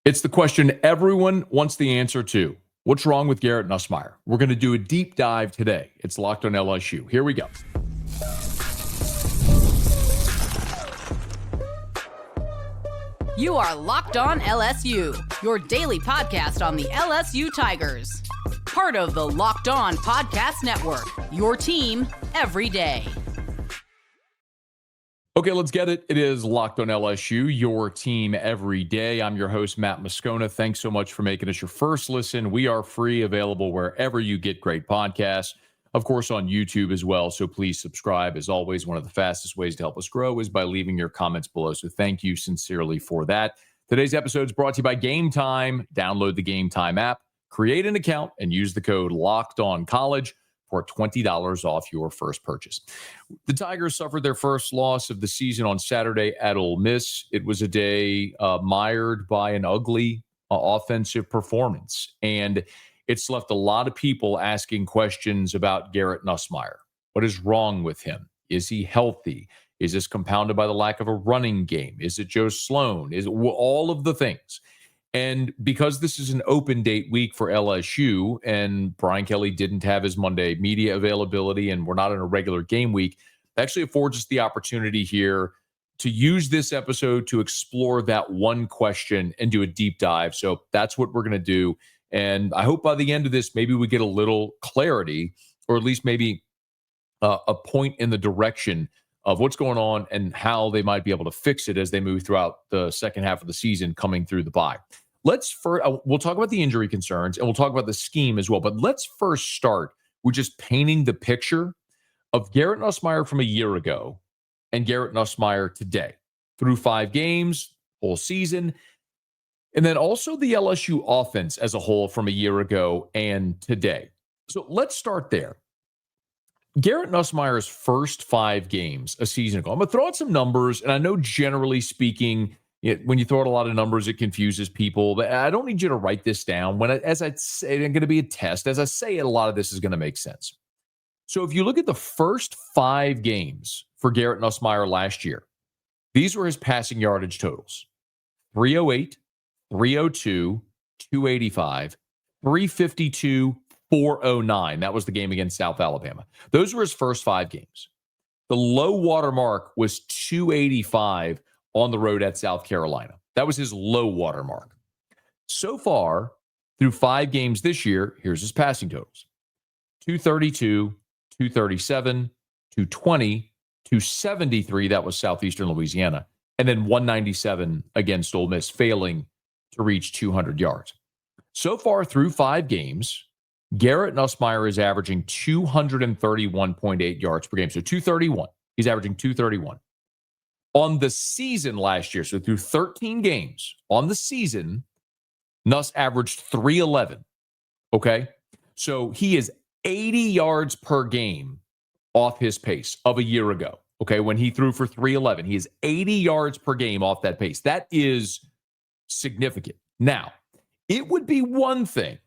It's the question everyone wants the answer to. What's wrong with Garrett Nussmeier? We're going to do a deep dive today. It's Locked on LSU. Here we go. You are Locked on LSU, your daily podcast on the LSU Tigers. Part of the Locked on Podcast Network, your team every day. Okay, let's get it. It is Locked on LSU, your team every day. I'm your host, Matt Moscona. Thanks so much for making us your first listen. We are free, available wherever you get great podcasts. Of course, on YouTube as well. So please subscribe. As always, one of the fastest ways to help us grow is by leaving your comments below. So thank you sincerely for that. Today's episode is brought to you by Game Time. Download the Game Time app, create an account, and use the code LOCKEDONCollege for $20 off your first purchase. The Tigers suffered their first loss of the season on Saturday at Ole Miss. It was a day mired by an ugly offensive performance, and it's left a lot of people asking questions about Garrett Nussmeier. What is wrong with him? Is he healthy? Is this compounded by the lack of a running game? Is it Joe Sloan? Is it all of the things? And because this is an open date week for LSU and Brian Kelly didn't have his Monday media availability and we're not in a regular game week, it actually affords us the opportunity here to use this episode to explore that one question and do a deep dive. So that's what we're going to do. And I hope by the end of this, maybe we get a little clarity, or at least maybe a point in the direction of what's going on and how they might be able to fix it as they move throughout the second half of the season coming through the bye. We'll talk about the injury concerns and we'll talk about the scheme as well. But let's first start with just painting the picture of Garrett Nussmeier from a year ago and Garrett Nussmeier today through 5 games, whole season, and then also the LSU offense as a whole from a year ago and today. So let's start there. Garrett Nussmeier's first 5 games a season ago. I'm going to throw out some numbers, and I know generally speaking, when you throw out a lot of numbers, it confuses people. But I don't need you to write this down. As I say, it's going to be a test. As I say it, a lot of this is going to make sense. So if you look at the first 5 games for Garrett Nussmeier last year, these were his passing yardage totals: 308, 302, 285, 352, 409. That was the game against South Alabama. Those were his first 5 games. The low water mark was 285 on the road at South Carolina. That was his low water mark. So far, through 5 games this year, here's his passing totals: 232, 237, 220, 273. That was Southeastern Louisiana. And then 197 against Ole Miss, failing to reach 200 yards. So far through 5 games, Garrett Nussmeier is averaging 231.8 yards per game. So 231. He's averaging 231. On the season last year, so through 13 games, on the season, Nuss averaged 311. Okay? So he is 80 yards per game off his pace of a year ago. Okay? When he threw for 311, he is 80 yards per game off that pace. That is significant. Now, it would be one thing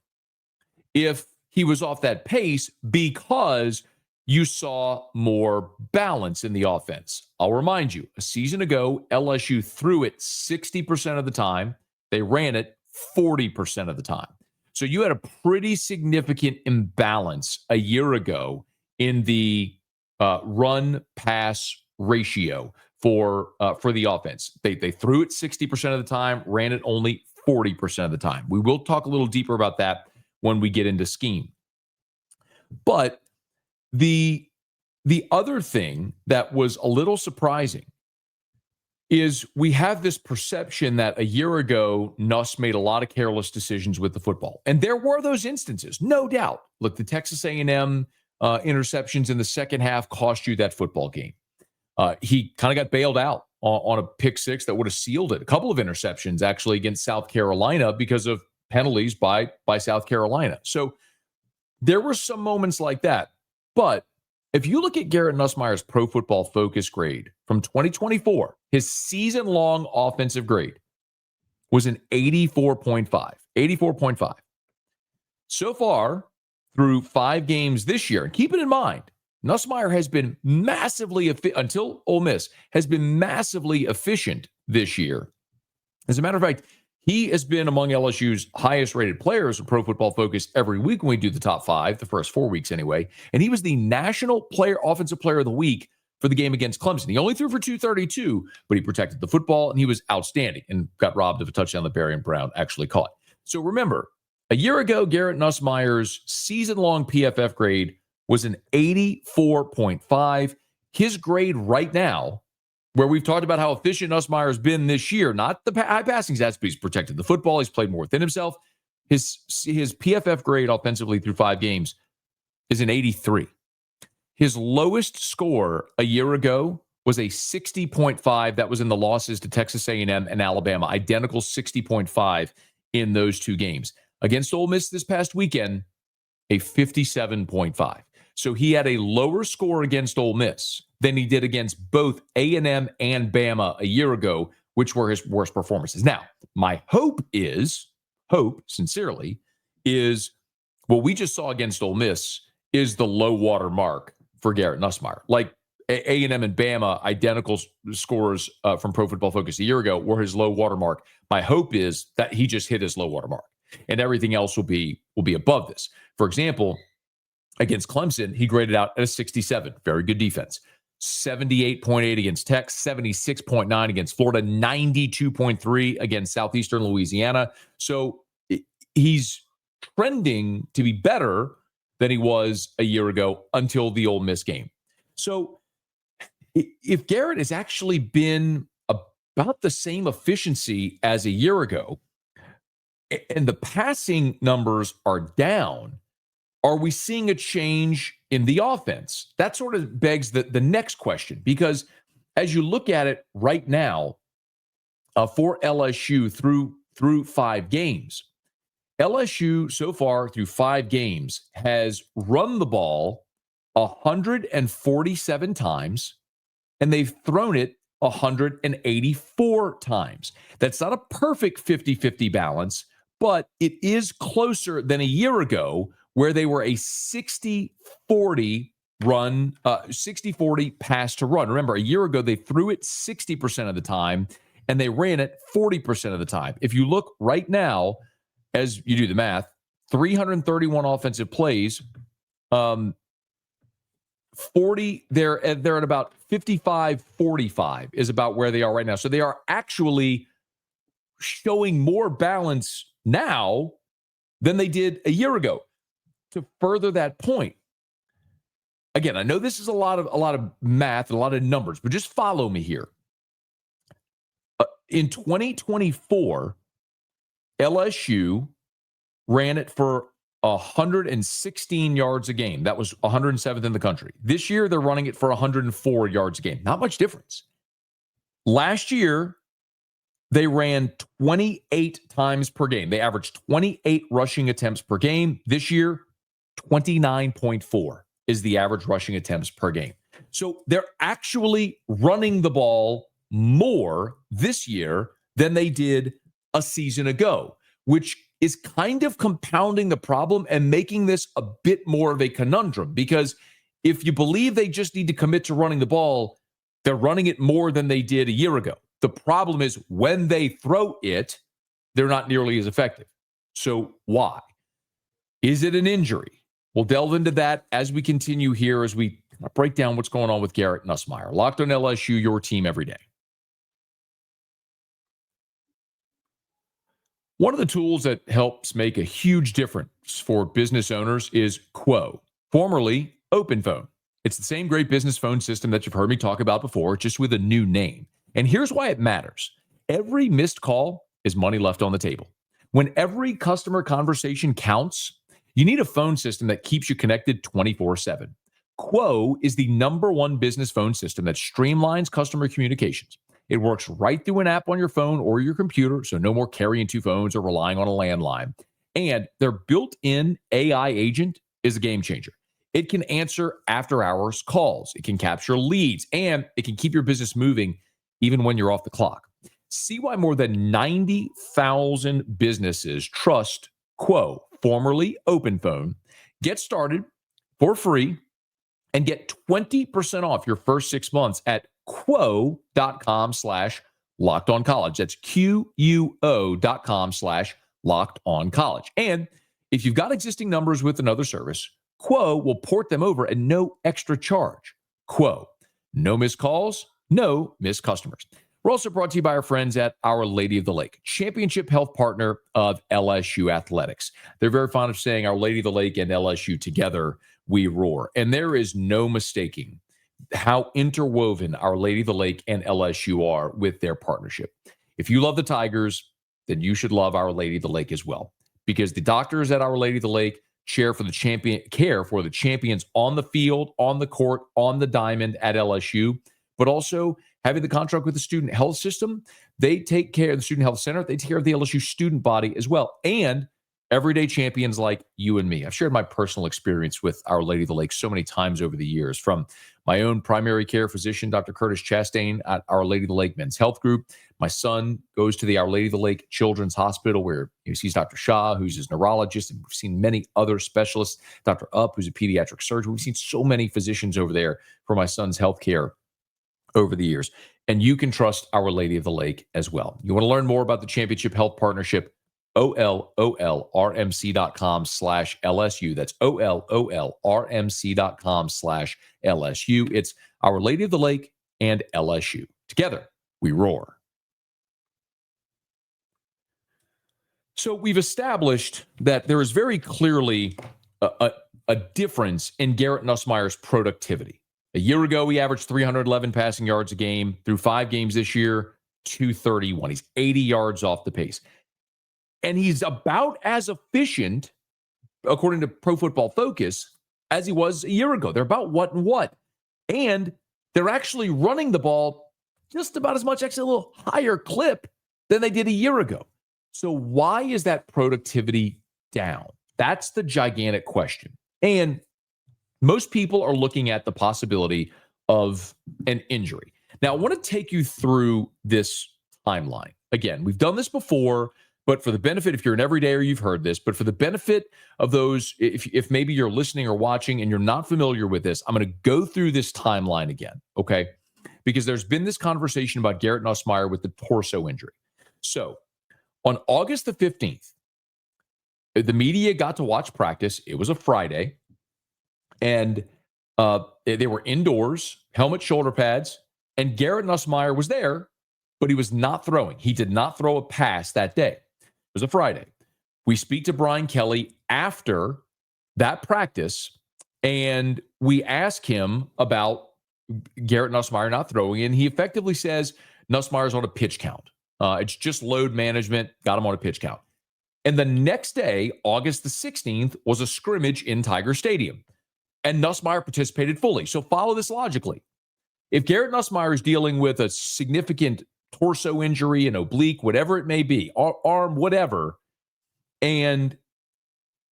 if he was off that pace because you saw more balance in the offense. I'll remind you, a season ago, LSU threw it 60% of the time. They ran it 40% of the time. So you had a pretty significant imbalance a year ago in the run-pass ratio for the offense. They threw it 60% of the time, ran it only 40% of the time. We will talk a little deeper about that when we get into scheme. But the other thing that was a little surprising is we have this perception that a year ago, Nuss made a lot of careless decisions with the football. And there were those instances, no doubt. Look, the Texas A&M interceptions in the second half cost you that football game. He kind of got bailed out on a pick 6 that would have sealed it. A couple of interceptions actually against South Carolina because of penalties by South Carolina. So there were some moments like that. But if you look at Garrett Nussmeier's Pro Football Focus grade from 2024, his season-long offensive grade was an 84.5. 84.5. So far, through 5 games this year, and keep it in mind, Nussmeier has been massively, until Ole Miss, has been massively efficient this year. As a matter of fact, He has been among LSU's highest rated players in Pro Football Focus every week when we do the top 5, the first 4 weeks anyway. And he was the National Offensive Player of the Week for the game against Clemson. He only threw for 232, but he protected the football and he was outstanding and got robbed of a touchdown that Barry and Brown actually caught. So remember, a year ago, Garrett Nussmeier's season-long PFF grade was an 84.5. His grade right now, where we've talked about how efficient Nussmeier has been this year, not the high passing stats, but he's protected the football. He's played more within himself. His PFF grade offensively through 5 games is an 83. His lowest score a year ago was a 60.5. That was in the losses to Texas A&M and Alabama, identical 60.5 in those 2 games. Against Ole Miss this past weekend, a 57.5. So he had a lower score against Ole Miss than he did against both A&M and Bama a year ago, which were his worst performances. Now, my hope sincerely, is what we just saw against Ole Miss is the low water mark for Garrett Nussmeier. Like A&M and Bama, identical scores from Pro Football Focus a year ago were his low water mark. My hope is that he just hit his low water mark and everything else will be above this. For example, against Clemson, he graded out at a 67. Very good defense. 78.8 against Tech, 76.9 against Florida, 92.3 against Southeastern Louisiana. So he's trending to be better than he was a year ago until the Ole Miss game. So if Garrett has actually been about the same efficiency as a year ago, and the passing numbers are down, are we seeing a change in the offense? That sort of begs the next question, because as you look at it right now for LSU through 5 games, LSU so far through 5 games has run the ball 147 times, and they've thrown it 184 times. That's not a perfect 50-50 balance, but it is closer than a year ago where they were a 60-40 run, 60-40 pass to run. Remember, a year ago, they threw it 60% of the time, and they ran it 40% of the time. If you look right now, as you do the math, 331 offensive plays, 40, they're at about 55-45 is about where they are right now. So they are actually showing more balance now than they did a year ago. To further that point, again, I know this is a lot of math and a lot of numbers, but just follow me here. In 2024, LSU ran it for 116 yards a game. That was 107th in the country. This year, they're running it for 104 yards a game. Not much difference. Last year, they ran 28 times per game. They averaged 28 rushing attempts per game. This year, 29.4 is the average rushing attempts per game. So they're actually running the ball more this year than they did a season ago, which is kind of compounding the problem and making this a bit more of a conundrum. Because if you believe they just need to commit to running the ball, they're running it more than they did a year ago. The problem is when they throw it, they're not nearly as effective. So why? Is it an injury? We'll delve into that as we continue here, as we break down what's going on with Garrett Nussmeier. Locked on LSU, your team every day. One of the tools that helps make a huge difference for business owners is Quo, formerly OpenPhone. It's the same great business phone system that you've heard me talk about before, just with a new name. And here's why it matters. Every missed call is money left on the table. When every customer conversation counts, you need a phone system that keeps you connected 24/7. Quo is the #1 business phone system that streamlines customer communications. It works right through an app on your phone or your computer, so no more carrying 2 phones or relying on a landline. And their built-in AI agent is a game changer. It can answer after-hours calls. It can capture leads, and it can keep your business moving even when you're off the clock. See why more than 90,000 businesses trust Quo, formerly OpenPhone. Get started for free and get 20% off your first 6 months at quo.com/locked Locked On College. That's QUO.com/LockedOnCollege. And if you've got existing numbers with another service, Quo will port them over at no extra charge. Quo. No missed calls, no missed customers. We're also brought to you by our friends at Our Lady of the Lake, championship health partner of LSU Athletics. They're very fond of saying Our Lady of the Lake and LSU together, we roar. And there is no mistaking how interwoven Our Lady of the Lake and LSU are with their partnership. If you love the Tigers, then you should love Our Lady of the Lake as well, because the doctors at Our Lady of the Lake care for the champions on the field, on the court, on the diamond at LSU, but also having the contract with the student health system. They take care of the student health center. They take care of the LSU student body as well. And everyday champions like you and me. I've shared my personal experience with Our Lady of the Lake so many times over the years, from my own primary care physician, Dr. Curtis Chastain at Our Lady of the Lake Men's Health Group. My son goes to the Our Lady of the Lake Children's Hospital, where he sees Dr. Shah, who's his neurologist, and we've seen many other specialists, Dr. Upp, who's a pediatric surgeon. We've seen so many physicians over there for my son's health care over the years. And you can trust Our Lady of the Lake as well. You want to learn more about the Championship Health Partnership? OLOLRMC.com/LSU. That's OLOLRMC.com/LSU. It's Our Lady of the Lake and LSU. Together, we roar. So we've established that there is very clearly a difference in Garrett Nussmeier's productivity. A year ago, he averaged 311 passing yards a game. Through 5 games this year, 231. He's 80 yards off the pace. And he's about as efficient, according to Pro Football Focus, as he was a year ago. They're about what and what. And they're actually running the ball just about as much, actually a little higher clip than they did a year ago. So why is that productivity down? That's the gigantic question. And most people are looking at the possibility of an injury. Now, I want to take you through this timeline. Again, we've done this before, but for the benefit, if you're an everydayer, you've heard this, but for the benefit of those, if maybe you're listening or watching and you're not familiar with this, I'm going to go through this timeline again, okay? Because there's been this conversation about Garrett Nussmeier with the torso injury. So on August the 15th, the media got to watch practice. It was a Friday, and they were indoors, helmet, shoulder pads, and Garrett Nussmeier was there, but he was not throwing. He did not throw a pass that day. It was a Friday. We speak to Brian Kelly after that practice, and we ask him about Garrett Nussmeier not throwing, and he effectively says Nussmeier's on a pitch count. It's just load management, got him on a pitch count. And the next day, August the 16th, was a scrimmage in Tiger Stadium, and Nussmeier participated fully. So follow this logically. If Garrett Nussmeier is dealing with a significant torso injury, an oblique, whatever it may be, arm, whatever, and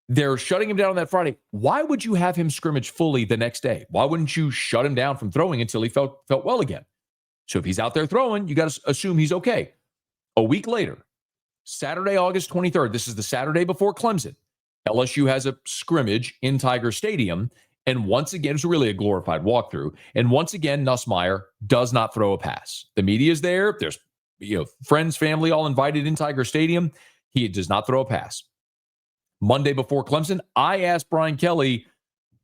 they're shutting him down on that Friday, why would you have him scrimmage fully the next day? Why wouldn't you shut him down from throwing until he felt well again? So if he's out there throwing, you got to assume he's okay. A week later, Saturday, August 23rd, this is the Saturday before Clemson, LSU has a scrimmage in Tiger Stadium. And once again, it's really a glorified walkthrough. And once again, Nussmeier does not throw a pass. The media is there. There's friends, family, all invited in Tiger Stadium. He does not throw a pass. Monday before Clemson, I asked Brian Kelly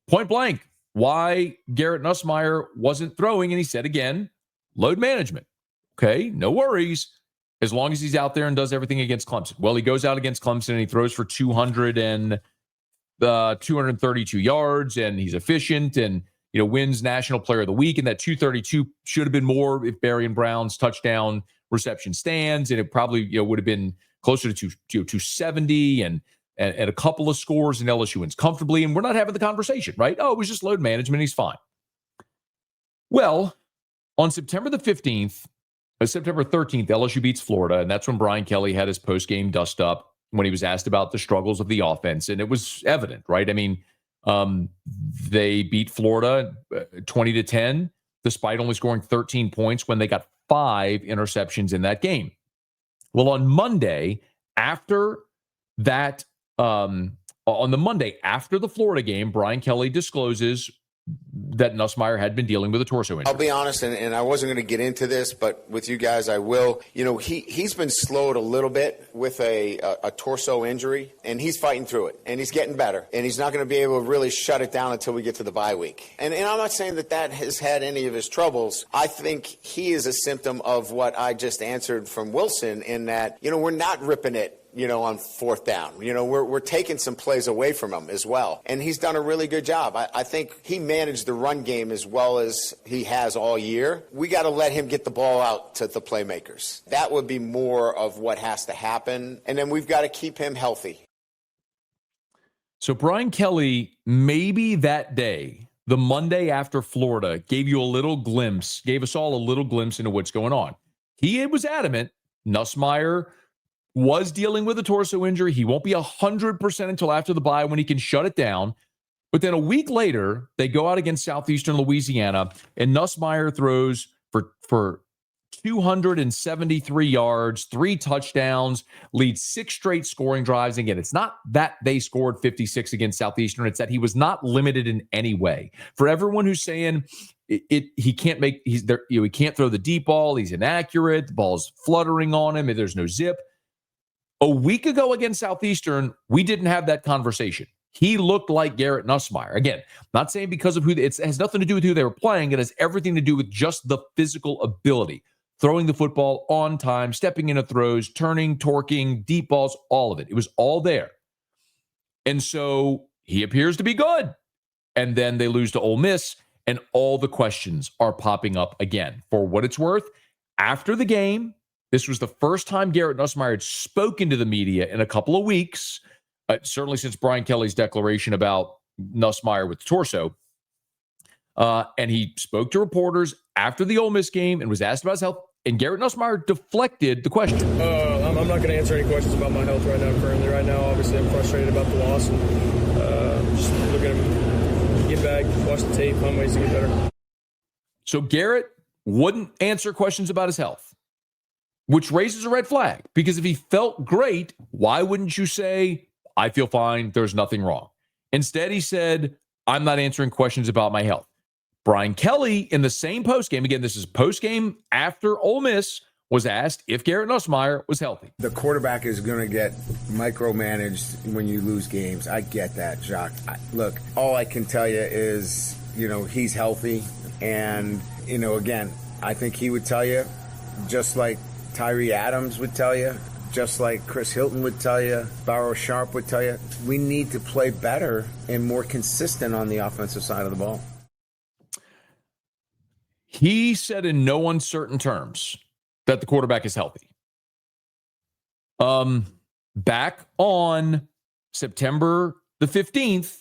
point blank why Garrett Nussmeier wasn't throwing. And he said again, load management. Okay, no worries, as long as he's out there and does everything against Clemson. Well, he goes out against Clemson and he throws for 232 yards, and he's efficient and, wins National Player of the Week. And that 232 should have been more if Barry Brown's touchdown reception stands. And it probably, would have been closer to 270 and a couple of scores, and LSU wins comfortably. And we're not having the conversation, right? Oh, it was just load management. He's fine. Well, on September 13th, LSU beats Florida. And that's when Brian Kelly had his post-game dust up, when he was asked about the struggles of the offense. And it was evident, right? I mean, they beat Florida 20-10, despite only scoring 13 points when they got 5 interceptions in that game. Well, on Monday, after that, on the Monday after the Florida game, Brian Kelly discloses that Nussmeier had been dealing with a torso injury. I'll be honest, and I wasn't going to get into this, but with you guys, I will. You know, he's been slowed a little bit with a torso injury, and he's fighting through it, and he's getting better, and he's not going to be able to really shut it down until we get to the bye week. And I'm not saying that has had any of his troubles. I think he is a symptom of what I just answered from Wilson in that, you know, we're not ripping it, you know, on fourth down. You know, we're taking some plays away from him as well. And he's done a really good job. I think he managed the run game as well as he has all year. We got to let him get the ball out to the playmakers. That would be more of what has to happen. And then we've got to keep him healthy. So Brian Kelly, maybe that day, the Monday after Florida, gave you a little glimpse, gave us all a little glimpse into what's going on. He was adamant. Nussmeier was dealing with a torso injury. He won't be 100% until after the bye when he can shut it down. But then a week later, they go out against Southeastern Louisiana, and Nussmeier throws for 273 yards, 3 touchdowns, leads 6 straight scoring drives. Again, it's not that they scored 56 against Southeastern. It's that he was not limited in any way. For everyone who's saying he can't he can't throw the deep ball, he's inaccurate, the ball's fluttering on him, and there's no zip. A week ago against Southeastern, we didn't have that conversation. He looked like Garrett Nussmeier. Again, not saying because of it has nothing to do with who they were playing. It has everything to do with just the physical ability. Throwing the football on time, stepping into throws, turning, torquing, deep balls, all of it. It was all there. And so he appears to be good. And then they lose to Ole Miss, and all the questions are popping up again. For what it's worth, after the game, this was the first time Garrett Nussmeier had spoken to the media in a couple of weeks, certainly since Brian Kelly's declaration about Nussmeier with the torso. And he spoke to reporters after the Ole Miss game and was asked about his health. And Garrett Nussmeier deflected the question. I'm not going to answer any questions about my health right now. Currently, right now, obviously, I'm frustrated about the loss. And, just looking to get back, watch the tape, find ways to get better. So Garrett wouldn't answer questions about his health, which raises a red flag. Because if he felt great, why wouldn't you say, I feel fine, there's nothing wrong? Instead, he said, I'm not answering questions about my health. Brian Kelly, in the same postgame, again, this is postgame after Ole Miss, was asked if Garrett Nussmeier was healthy. The quarterback is going to get micromanaged when you lose games. I get that, Jacques. Look, all I can tell you is, you know, he's healthy. And, you know, again, I think he would tell you, just like Tyree Adams would tell you, just like Chris Hilton would tell you, Barrow Sharp would tell you, we need to play better and more consistent on the offensive side of the ball. He said in no uncertain terms that the quarterback is healthy. Back on September the 15th,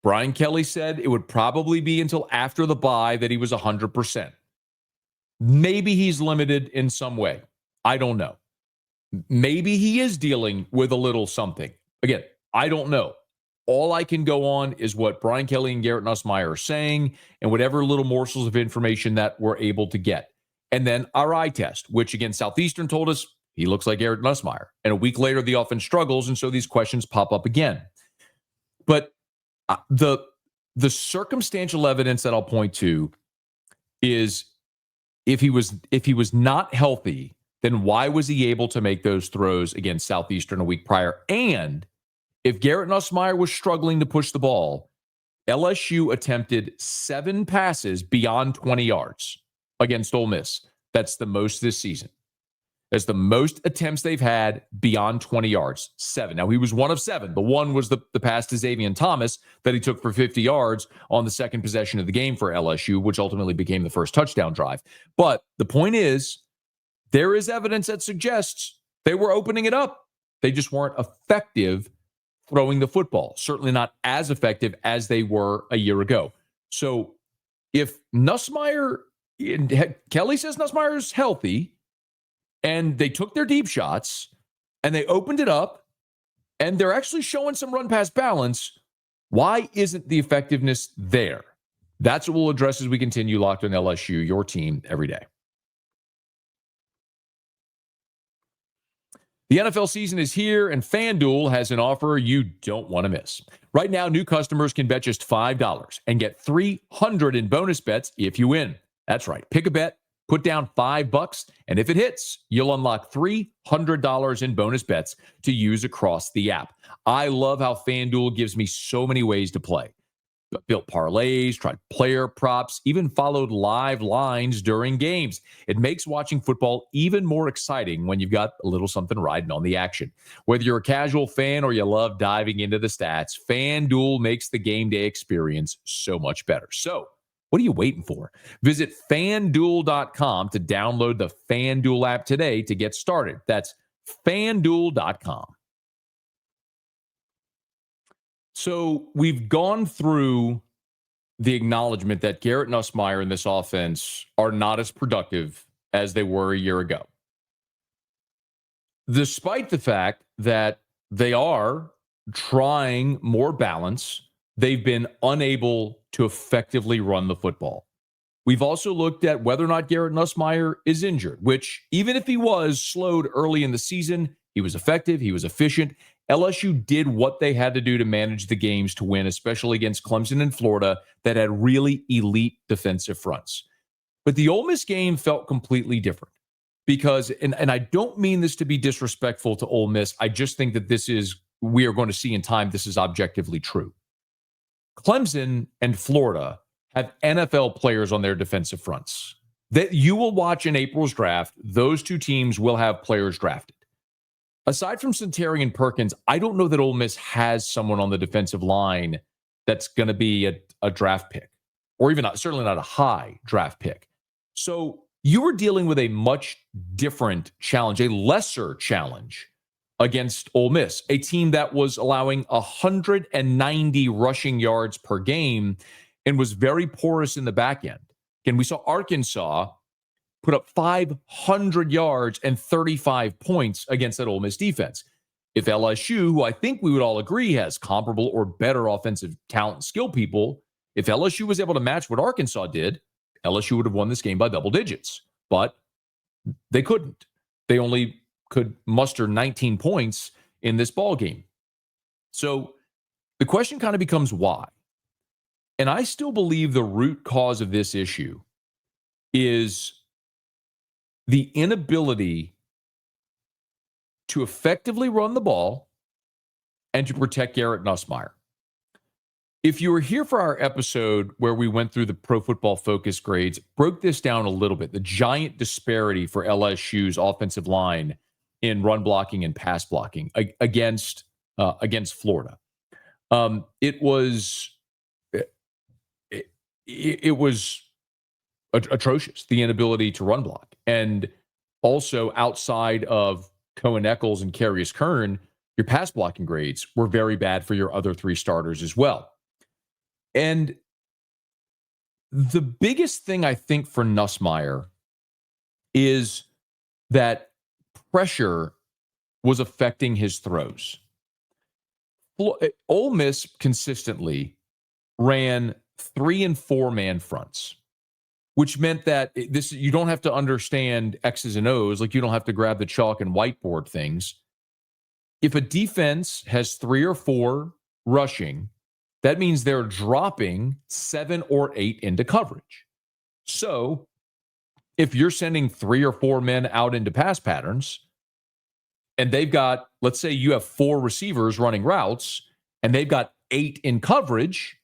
Brian Kelly said it would probably be until after the bye that he was 100%. Maybe he's limited in some way. I don't know. Maybe he is dealing with a little something. Again, I don't know. All I can go on is what Brian Kelly and Garrett Nussmeier are saying and whatever little morsels of information that we're able to get. And then our eye test, which again, Southeastern told us he looks like Garrett Nussmeier. And a week later, the offense struggles. And so these questions pop up again. But the circumstantial evidence that I'll point to is if he was not healthy, then why was he able to make those throws against Southeastern a week prior? And if Garrett Nussmeier was struggling to push the ball, LSU attempted 7 passes beyond 20 yards against Ole Miss. That's the most this season. That's the most attempts they've had beyond 20 yards, 7. Now, he was 1 of 7. The one was the pass to Xavier Thomas that he took for 50 yards on the second possession of the game for LSU, which ultimately became the first touchdown drive. But the point is, there is evidence that suggests they were opening it up. They just weren't effective throwing the football, certainly not as effective as they were a year ago. So if Nussmeier, Kelly says Nussmeier is healthy, and they took their deep shots, and they opened it up, and they're actually showing some run-pass balance, why isn't the effectiveness there? That's what we'll address as we continue Locked on LSU, your team every day. The NFL season is here, and FanDuel has an offer you don't want to miss. Right now, new customers can bet just $5 and get $300 in bonus bets if you win. That's right. Pick a bet, put down $5, and if it hits, you'll unlock $300 in bonus bets to use across the app. I love how FanDuel gives me so many ways to play. Built parlays, tried player props, even followed live lines during games. It makes watching football even more exciting when you've got a little something riding on the action. Whether you're a casual fan or you love diving into the stats, FanDuel makes the game day experience so much better. So, what are you waiting for? Visit FanDuel.com to download the FanDuel app today to get started. That's FanDuel.com. So we've gone through the acknowledgement that Garrett Nussmeier and this offense are not as productive as they were a year ago. Despite the fact that they are trying more balance, they've been unable to effectively run the football. We've also looked at whether or not Garrett Nussmeier is injured, which even if he was slowed early in the season, he was effective, he was efficient. LSU did what they had to do to manage the games to win, especially against Clemson and Florida that had really elite defensive fronts. But the Ole Miss game felt completely different because, and I don't mean this to be disrespectful to Ole Miss, I just think that we are going to see in time, this is objectively true. Clemson and Florida have NFL players on their defensive fronts. That you will watch in April's draft, those two teams will have players drafted. Aside from Centurion Perkins, I don't know that Ole Miss has someone on the defensive line that's going to be a draft pick, or even certainly not a high draft pick. So you were dealing with a much different challenge, a lesser challenge against Ole Miss, a team that was allowing 190 rushing yards per game and was very porous in the back end. And we saw Arkansas put up 500 yards and 35 points against that Ole Miss defense. If LSU, who I think we would all agree has comparable or better offensive talent and skill people, if LSU was able to match what Arkansas did, LSU would have won this game by double digits. But they couldn't. They only could muster 19 points in this ball game. So the question kind of becomes why? And I still believe the root cause of this issue is the inability to effectively run the ball and to protect Garrett Nussmeier. If you were here for our episode where we went through the Pro Football Focus grades, broke this down a little bit, the giant disparity for LSU's offensive line in run blocking and pass blocking against Florida. It was atrocious, the inability to run block. And also outside of Cohen Eccles and Karius Kern, your pass blocking grades were very bad for your other three starters as well. And the biggest thing I think for Nussmeier is that pressure was affecting his throws. Ole Miss consistently ran 3 and 4 man fronts, which meant that you don't have to understand X's and O's, like you don't have to grab the chalk and whiteboard things. If a defense has 3 or 4 rushing, that means they're dropping 7 or 8 into coverage. So if you're sending 3 or 4 men out into pass patterns, and they've got, let's say you have 4 receivers running routes, and they've got 8 in coverage,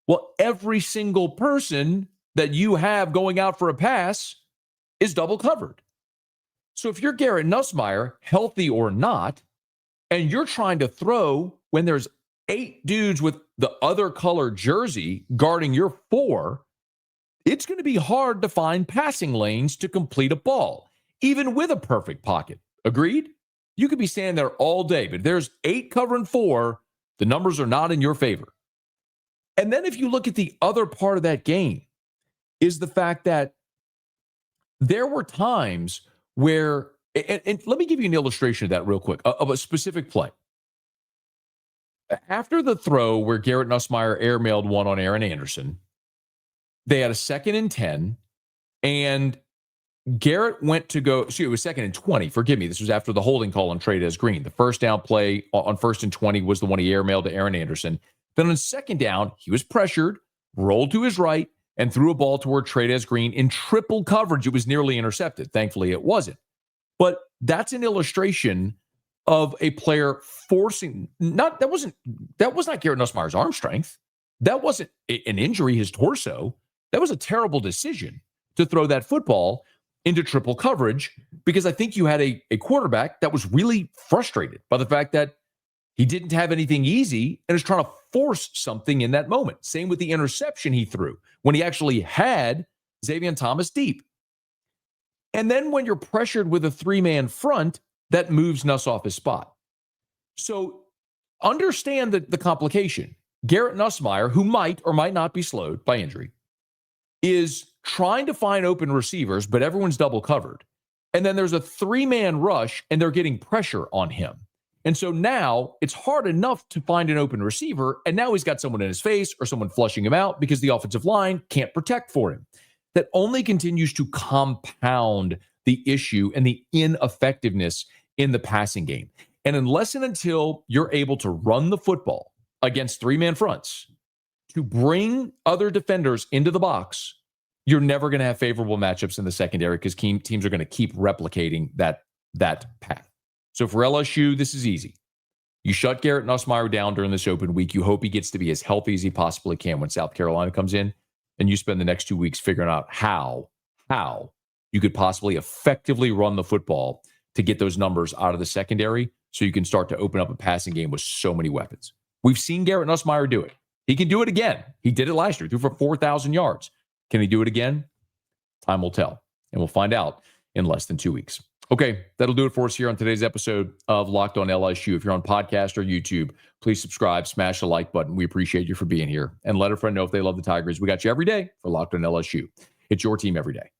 well, every single person that you have going out for a pass is double covered. So if you're Garrett Nussmeier, healthy or not, and you're trying to throw when there's 8 dudes with the other color jersey guarding your 4, it's going to be hard to find passing lanes to complete a ball, even with a perfect pocket. Agreed? You could be standing there all day, but if there's 8 covering 4, the numbers are not in your favor. And then if you look at the other part of that game, is the fact that there were times where, and let me give you an illustration of that real quick, of a specific play. After the throw where Garrett Nussmeier airmailed one on Aaron Anderson, they had a 2nd and 10, and Garrett went to go, it was 2nd and 20. Forgive me. This was after the holding call on Trey'Dez Green. The first down play on 1st and 20 was the one he airmailed to Aaron Anderson. Then on 2nd down, he was pressured, rolled to his right, and threw a ball toward Trey'Dez Green in triple coverage. It was nearly intercepted. Thankfully, it wasn't. But that's an illustration of a player forcing, that was not Garrett Nussmeier's arm strength. That wasn't an injury, his torso. That was a terrible decision to throw that football into triple coverage, because I think you had a quarterback that was really frustrated by the fact that he didn't have anything easy and is trying to force something in that moment. Same with the interception he threw when he actually had Xavier Thomas deep. And then when you're pressured with a 3-man front, that moves Nuss off his spot. So understand the complication. Garrett Nussmeier, who might or might not be slowed by injury, is trying to find open receivers, but everyone's double covered. And then there's a 3-man rush, and they're getting pressure on him. And so now it's hard enough to find an open receiver, and now he's got someone in his face or someone flushing him out because the offensive line can't protect for him. That only continues to compound the issue and the ineffectiveness in the passing game. And unless and until you're able to run the football against 3-man fronts, to bring other defenders into the box, you're never going to have favorable matchups in the secondary, because teams are going to keep replicating that path. So for LSU, this is easy. You shut Garrett Nussmeier down during this open week. You hope he gets to be as healthy as he possibly can when South Carolina comes in, and you spend the next 2 weeks figuring out how you could possibly effectively run the football to get those numbers out of the secondary so you can start to open up a passing game with so many weapons. We've seen Garrett Nussmeier do it. He can do it again. He did it last year, threw for 4,000 yards. Can he do it again? Time will tell, and we'll find out in less than 2 weeks. Okay, that'll do it for us here on today's episode of Locked On LSU. If you're on podcast or YouTube, please subscribe, smash the like button. We appreciate you for being here, and let a friend know if they love the Tigers. We got you every day for Locked On LSU. It's your team every day.